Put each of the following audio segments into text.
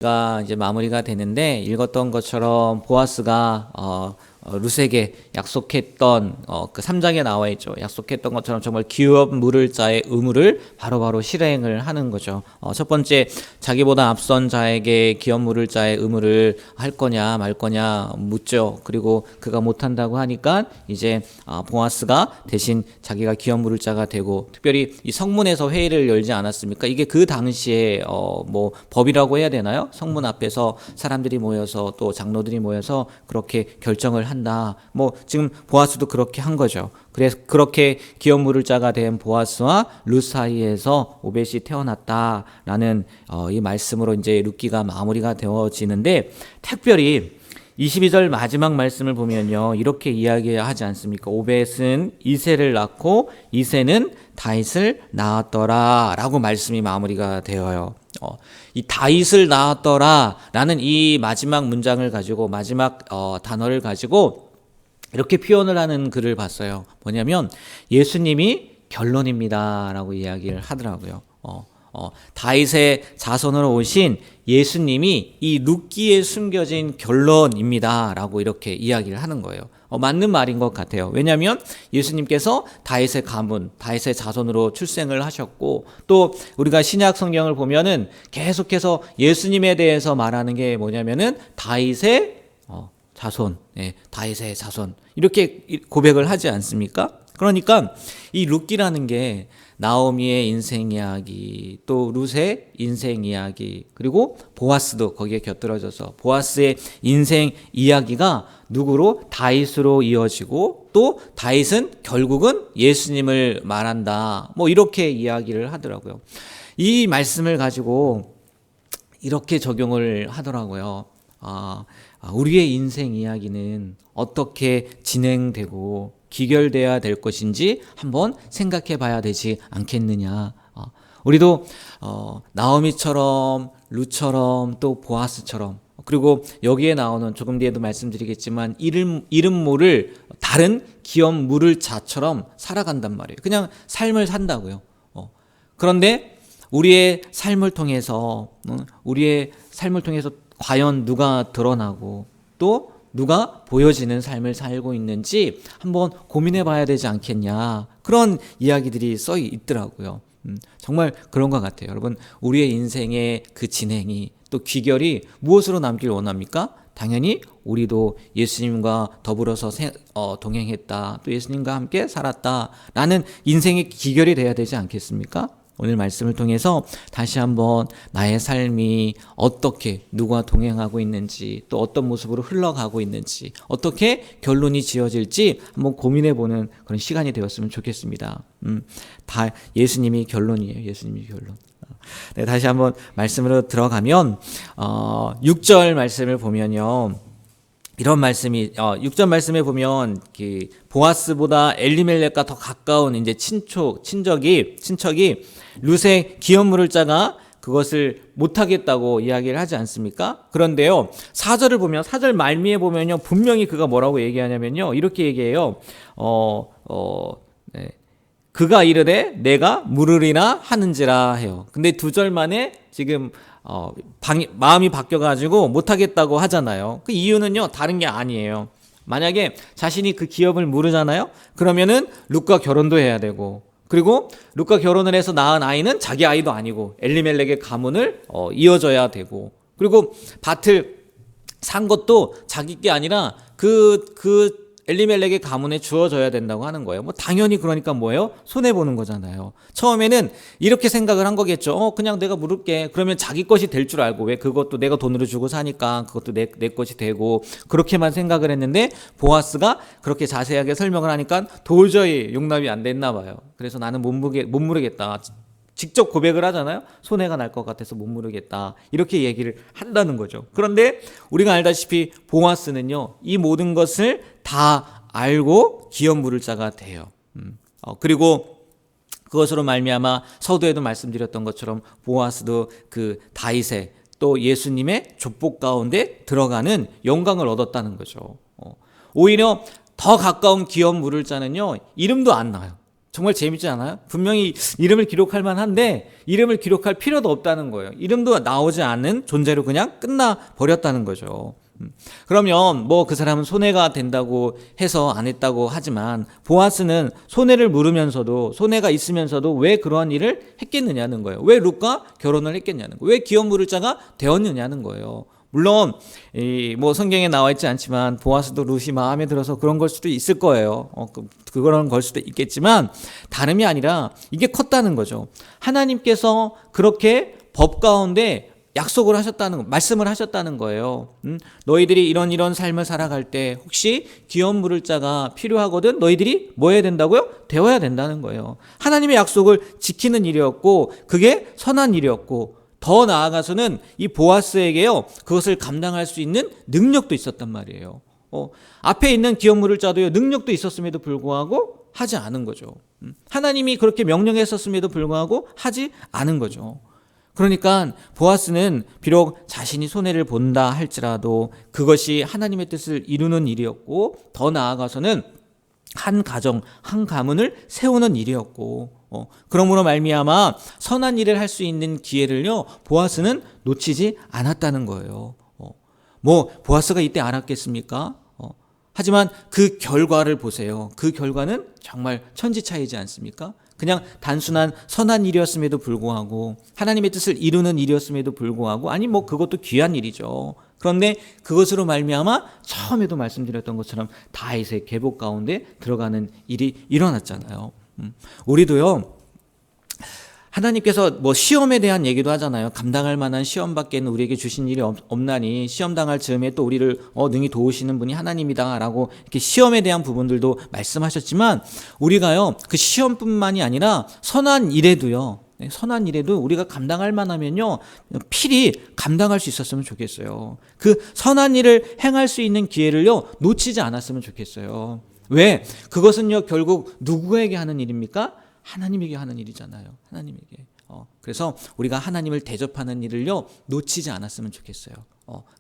가 이제 마무리가 되는데 읽었던 것처럼 보아스가 룻에게 약속했던 그 3장에 나와 있죠. 약속했던 것처럼 정말 기업 물을 자의 의무를 바로바로 실행을 하는 거죠. 첫 번째, 자기보다 앞선 자에게 기업 물을 자의 의무를 할 거냐 말 거냐 묻죠. 그리고 그가 못한다고 하니까 이제 보아스가 대신 자기가 기업 물을 자가 되고, 특별히 이 성문에서 회의를 열지 않았습니까? 이게 그 당시에 뭐 법이라고 해야 되나요? 성문 앞에서 사람들이 모여서 또 장로들이 모여서 그렇게 결정을 한다. 뭐 지금 보아스도 그렇게 한 거죠. 그래서 그렇게 기업 물을 자가 된 보아스와 룻 사이에서 오벳이 태어났다라는 이 말씀으로 이제 룻기가 마무리가 되어지는데, 특별히 22절 마지막 말씀을 보면요, 이렇게 이야기하지 않습니까? 오벳은 이새를 낳고 이새는 다윗을 낳았더라 라고 말씀이 마무리가 되어요. 이 다윗을 낳았더라 라는 이 마지막 문장을 가지고, 마지막 단어를 가지고 이렇게 표현을 하는 글을 봤어요. 뭐냐면 예수님이 결론입니다 라고 이야기를 하더라고요. 다윗의 자손으로 오신 예수님이 이 룻기에 숨겨진 결론입니다 라고 이렇게 이야기를 하는 거예요. 맞는 말인 것 같아요. 왜냐하면 예수님께서 다윗의 가문, 다윗의 자손으로 출생을 하셨고, 또 우리가 신약 성경을 보면은 계속해서 예수님에 대해서 말하는 게 뭐냐면은 다윗의 자손, 다윗의 자손, 이렇게 고백을 하지 않습니까? 그러니까 이 룻기라는 게 나오미의 인생 이야기, 또 룻의 인생 이야기, 그리고 보아스도 거기에 곁들여져서 보아스의 인생 이야기가 누구로? 다윗으로 이어지고, 또 다윗은 결국은 예수님을 말한다. 뭐 이렇게 이야기를 하더라고요. 이 말씀을 가지고 이렇게 적용을 하더라고요. 우리의 인생 이야기는 어떻게 진행되고 기결돼야 될 것인지 한번 생각해 봐야 되지 않겠느냐. 우리도 나오미처럼, 룻처럼, 또 보아스처럼, 그리고 여기에 나오는, 조금 뒤에도 말씀드리겠지만, 이름 모를 다른 기업 물을 자처럼 살아간단 말이에요. 그냥 삶을 산다고요. 그런데 우리의 삶을 통해서 과연 누가 드러나고 또 누가 보여지는 삶을 살고 있는지 한번 고민해 봐야 되지 않겠냐, 그런 이야기들이 써 있더라고요. 정말 그런 것 같아요. 여러분, 우리의 인생의 그 진행이, 또 귀결이 무엇으로 남길 원합니까? 당연히 우리도 예수님과 더불어서 동행했다, 또 예수님과 함께 살았다라는 인생의 귀결이 돼야 되지 않겠습니까? 오늘 말씀을 통해서 다시 한번 나의 삶이 어떻게 누구와 동행하고 있는지, 또 어떤 모습으로 흘러가고 있는지, 어떻게 결론이 지어질지 한번 고민해보는 그런 시간이 되었으면 좋겠습니다. 다 예수님이 결론이에요. 예수님이 결론. 네, 다시 한번 말씀으로 들어가면 6절 말씀을 보면요, 이런 말씀이 6절 말씀에 보면 보아스보다 엘리멜렉과 더 가까운 이제 친척이 룻의 기업 물을 자가 그것을 못하겠다고 이야기를 하지 않습니까? 그런데요, 4절을 보면, 4절 말미에 보면요, 분명히 그가 뭐라고 얘기하냐면요, 이렇게 얘기해요. 그가 이르되 내가 물으리나 하는지라 해요. 근데 2절 만에 지금 마음이 바뀌어가지고 못하겠다고 하잖아요. 그 이유는요, 다른 게 아니에요. 만약에 자신이 그 기업을 물으잖아요. 그러면은 룻과 결혼도 해야 되고, 그리고 룻과 결혼을 해서 낳은 아이는 자기 아이도 아니고 엘리멜렉의 가문을 이어져야 되고, 그리고 밭을 산 것도 자기 게 아니라 그 엘리멜렉의 가문에 주어져야 된다고 하는 거예요. 뭐 당연히 그러니까 뭐예요? 손해 보는 거잖아요. 처음에는 이렇게 생각을 한 거겠죠. 그냥 내가 물을게. 그러면 자기 것이 될 줄 알고, 왜 그것도 내가 돈으로 주고 사니까 그것도 내 것이 되고, 그렇게만 생각을 했는데 보아스가 그렇게 자세하게 설명을 하니까 도저히 용납이 안 됐나 봐요. 그래서 나는 못 물으겠다. 직접 고백을 하잖아요. 손해가 날 것 같아서 못 물으겠다, 이렇게 얘기를 한다는 거죠. 그런데 우리가 알다시피 보아스는요, 이 모든 것을 다 알고 기업 물을 자가 돼요. 그리고 그것으로 말미암아 서두에도 말씀드렸던 것처럼 보아스도 그 다윗의, 또 예수님의 족복 가운데 들어가는 영광을 얻었다는 거죠. 오히려 더 가까운 기업 물을 자는요, 이름도 안 나와요. 정말 재밌지 않아요? 분명히 이름을 기록할 만한데 이름을 기록할 필요도 없다는 거예요. 이름도 나오지 않는 존재로 그냥 끝나버렸다는 거죠. 그러면 뭐 그 사람은 손해가 된다고 해서 안 했다고 하지만 보아스는 손해를 물으면서도 손해가 있으면서도 왜 그러한 일을 했겠느냐는 거예요. 왜 룻과 결혼을 했겠냐는 거예요. 왜 기업 물을 자가 되었느냐는 거예요. 물론 뭐 성경에 나와 있지 않지만 보아스도 룻이 마음에 들어서 그런 걸 수도 있을 거예요. 그런 걸 수도 있겠지만 다름이 아니라 이게 컸다는 거죠. 하나님께서 그렇게 법 가운데 약속을 하셨다는 거, 말씀을 하셨다는 거예요. 너희들이 이런 삶을 살아갈 때 혹시 기업 물을 자가 필요하거든 너희들이 뭐 해야 된다고요? 되어야 된다는 거예요. 하나님의 약속을 지키는 일이었고 그게 선한 일이었고 더 나아가서는 이 보아스에게요 그것을 감당할 수 있는 능력도 있었단 말이에요. 앞에 있는 기업 물을 자도요 능력도 있었음에도 불구하고 하지 않은 거죠. 하나님이 그렇게 명령했었음에도 불구하고 하지 않은 거죠. 그러니까 보아스는 비록 자신이 손해를 본다 할지라도 그것이 하나님의 뜻을 이루는 일이었고 더 나아가서는 한 가정, 한 가문을 세우는 일이었고 그러므로 말미암아 선한 일을 할 수 있는 기회를요 보아스는 놓치지 않았다는 거예요. 뭐 보아스가 이때 알았겠습니까? 하지만 그 결과를 보세요. 그 결과는 정말 천지차이지 않습니까? 그냥 단순한 선한 일이었음에도 불구하고 하나님의 뜻을 이루는 일이었음에도 불구하고 아니 뭐 그것도 귀한 일이죠. 그런데 그것으로 말미암아 처음에도 말씀드렸던 것처럼 다윗의 계복 가운데 들어가는 일이 일어났잖아요. 우리도요. 하나님께서 뭐 시험에 대한 얘기도 하잖아요. 감당할 만한 시험밖에는 우리에게 주신 일이 없나니 시험 당할 즈음에 또 우리를 능히 도우시는 분이 하나님이다라고 이렇게 시험에 대한 부분들도 말씀하셨지만 우리가요 그 시험뿐만이 아니라 선한 일에도요. 선한 일에도 우리가 감당할 만하면요 필히 감당할 수 있었으면 좋겠어요. 그 선한 일을 행할 수 있는 기회를요 놓치지 않았으면 좋겠어요. 왜? 그것은요 결국 누구에게 하는 일입니까? 하나님에게 하는 일이잖아요. 하나님에게. 그래서 우리가 하나님을 대접하는 일을요 놓치지 않았으면 좋겠어요.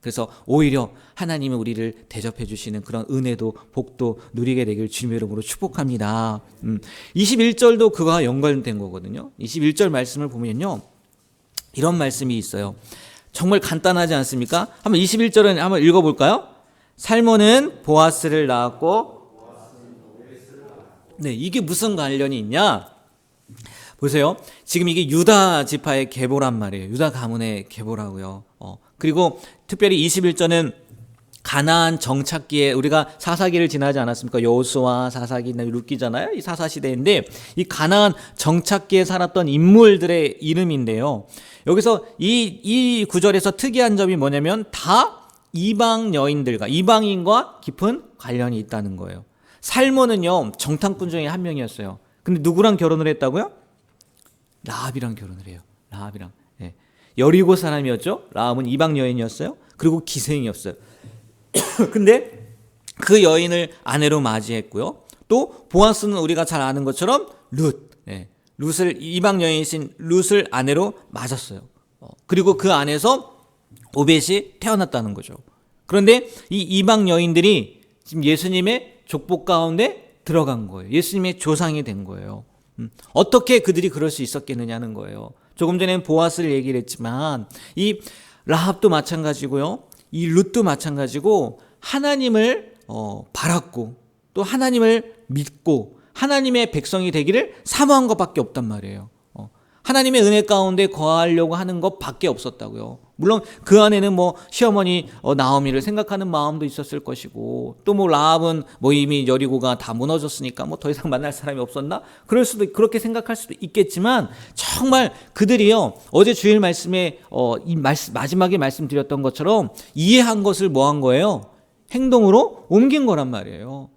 그래서 오히려 하나님이 우리를 대접해 주시는 그런 은혜도 복도 누리게 되길 주님의 이름으로 축복합니다. 21절도 그와 연관된 거거든요. 21절 말씀을 보면요 이런 말씀이 있어요. 정말 간단하지 않습니까? 한번 21절은 한번 읽어볼까요? 살몬은 보아스를 낳았고 네, 이게 무슨 관련이 있냐? 보세요. 지금 이게 유다 지파의 계보란 말이에요. 유다 가문의 계보라고요. 그리고 특별히 21절은 가나안 정착기에 우리가 사사기를 지나지 않았습니까? 여호수아, 사사기, 룻기잖아요. 이 사사 시대인데 이 가나안 정착기에 살았던 인물들의 이름인데요. 여기서 이 구절에서 특이한 점이 뭐냐면 다 이방 여인들과 이방인과 깊은 관련이 있다는 거예요. 살몬은요 정탐꾼 중에 한 명이었어요. 근데 누구랑 결혼을 했다고요? 라합이랑 결혼을 해요. 라합이랑. 네. 여리고 사람이었죠. 라합은 이방 여인이었어요. 그리고 기생이었어요. 근데 그 여인을 아내로 맞이했고요. 또 보아스는 우리가 잘 아는 것처럼 룻. 네. 룻을 이방 여인이신 룻을 아내로 맞았어요. 그리고 그 안에서 오벳이 태어났다는 거죠. 그런데 이 이방 여인들이 지금 예수님의 족복 가운데 들어간 거예요. 예수님의 조상이 된 거예요. 어떻게 그들이 그럴 수 있었겠느냐는 거예요. 조금 전에 보아스를 얘기를 했지만 이 라합도 마찬가지고요. 이 룻도 마찬가지고 하나님을 바랐고 또 하나님을 믿고 하나님의 백성이 되기를 사모한 것밖에 없단 말이에요. 하나님의 은혜 가운데 거하려고 하는 것밖에 없었다고요. 물론 그 안에는 뭐 시어머니 나오미를 생각하는 마음도 있었을 것이고 또 뭐 라합은 뭐 이미 여리고가 다 무너졌으니까 뭐 더 이상 만날 사람이 없었나? 그렇게 생각할 수도 있겠지만 정말 그들이요 어제 주일 말씀에 마지막에 말씀드렸던 것처럼 이해한 것을 뭐 한 거예요? 행동으로 옮긴 거란 말이에요.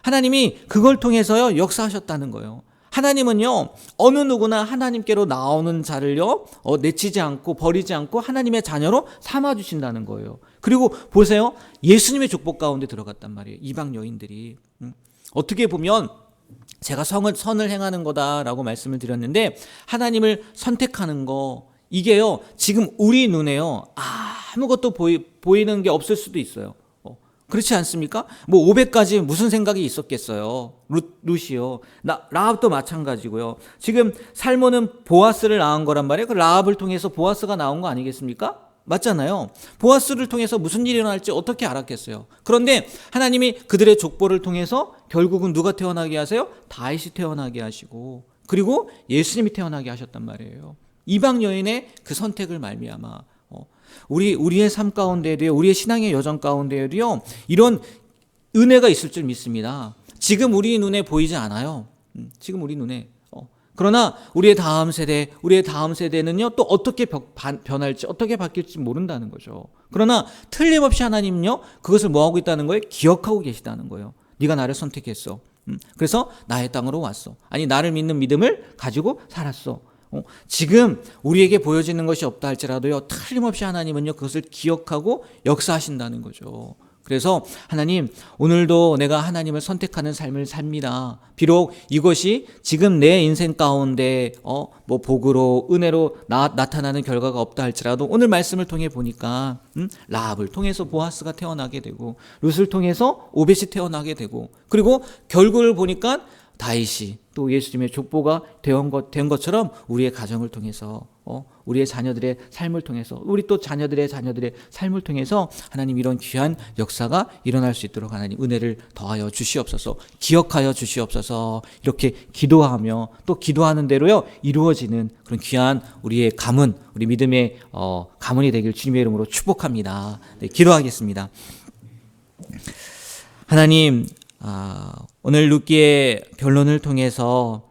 하나님이 그걸 통해서요 역사하셨다는 거예요. 하나님은요 어느 누구나 하나님께로 나오는 자를요 내치지 않고 버리지 않고 하나님의 자녀로 삼아주신다는 거예요. 그리고 보세요 예수님의 족복 가운데 들어갔단 말이에요. 이방 여인들이. 어떻게 보면 제가 선을 행하는 거다라고 말씀을 드렸는데 하나님을 선택하는 거 이게요 지금 우리 눈에요 아무것도 보이는 게 없을 수도 있어요. 그렇지 않습니까? 뭐 500까지 무슨 생각이 있었겠어요. 룻이요. 라합도 마찬가지고요. 지금 살몬은 보아스를 낳은 거란 말이에요. 그 라합을 통해서 보아스가 나온 거 아니겠습니까? 맞잖아요. 보아스를 통해서 무슨 일이 일어날지 어떻게 알았겠어요. 그런데 하나님이 그들의 족보를 통해서 결국은 누가 태어나게 하세요? 다윗이 태어나게 하시고, 그리고 예수님이 태어나게 하셨단 말이에요. 이방 여인의 그 선택을 말미암아 우리의 삶 가운데에도요, 우리의 신앙의 여정 가운데에도요, 이런 은혜가 있을 줄 믿습니다. 지금 우리 눈에 보이지 않아요. 지금 우리 눈에. 그러나 우리의 다음 세대는요, 또 어떻게 변할지, 어떻게 바뀔지 모른다는 거죠. 그러나 틀림없이 하나님은요, 그것을 뭐하고 있다는 거예요? 기억하고 계시다는 거예요. 네가 나를 선택했어. 그래서 나의 땅으로 왔어. 아니, 나를 믿는 믿음을 가지고 살았어. 지금 우리에게 보여지는 것이 없다 할지라도요, 틀림없이 하나님은요, 그것을 기억하고 역사하신다는 거죠. 그래서 하나님, 오늘도 내가 하나님을 선택하는 삶을 삽니다. 비록 이것이 지금 내 인생 가운데 뭐 복으로 은혜로 나타나는 결과가 없다 할지라도 오늘 말씀을 통해 보니까 라합을 통해서 보아스가 태어나게 되고, 룻을 통해서 오벳이 태어나게 되고, 그리고 결국을 보니까 다윗이 또 예수님의 족보가 된 것처럼 우리의 가정을 통해서, 우리의 자녀들의 삶을 통해서, 우리 또 자녀들의 삶을 통해서 하나님 이런 귀한 역사가 일어날 수 있도록 하나님 은혜를 더하여 주시옵소서. 기억하여 주시옵소서. 이렇게 기도하며 또 기도하는 대로요, 이루어지는 그런 귀한 우리의 가문, 우리 믿음의 가문이 되길 주님의 이름으로 축복합니다. 네, 기도하겠습니다. 하나님, 오늘 룻기의 결론을 통해서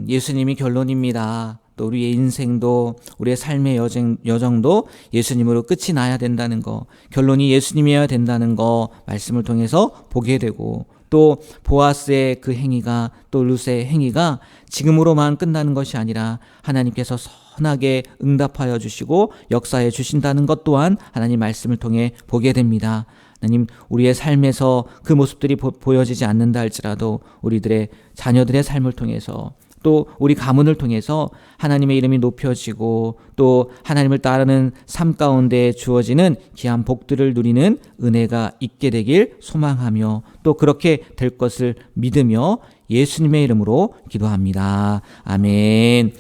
예수님이 결론입니다. 또 우리의 인생도, 우리의 삶의 여정도 예수님으로 끝이 나야 된다는 거, 결론이 예수님이어야 된다는 거 말씀을 통해서 보게 되고, 또 보아스의 그 행위가, 또 룻의 행위가 지금으로만 끝나는 것이 아니라 하나님께서 선하게 응답하여 주시고 역사해 주신다는 것 또한 하나님 말씀을 통해 보게 됩니다. 하나님, 우리의 삶에서 그 모습들이 보여지지 않는다 할지라도 우리들의 자녀들의 삶을 통해서, 또 우리 가문을 통해서 하나님의 이름이 높여지고, 또 하나님을 따르는 삶 가운데 주어지는 귀한 복들을 누리는 은혜가 있게 되길 소망하며, 또 그렇게 될 것을 믿으며 예수님의 이름으로 기도합니다. 아멘.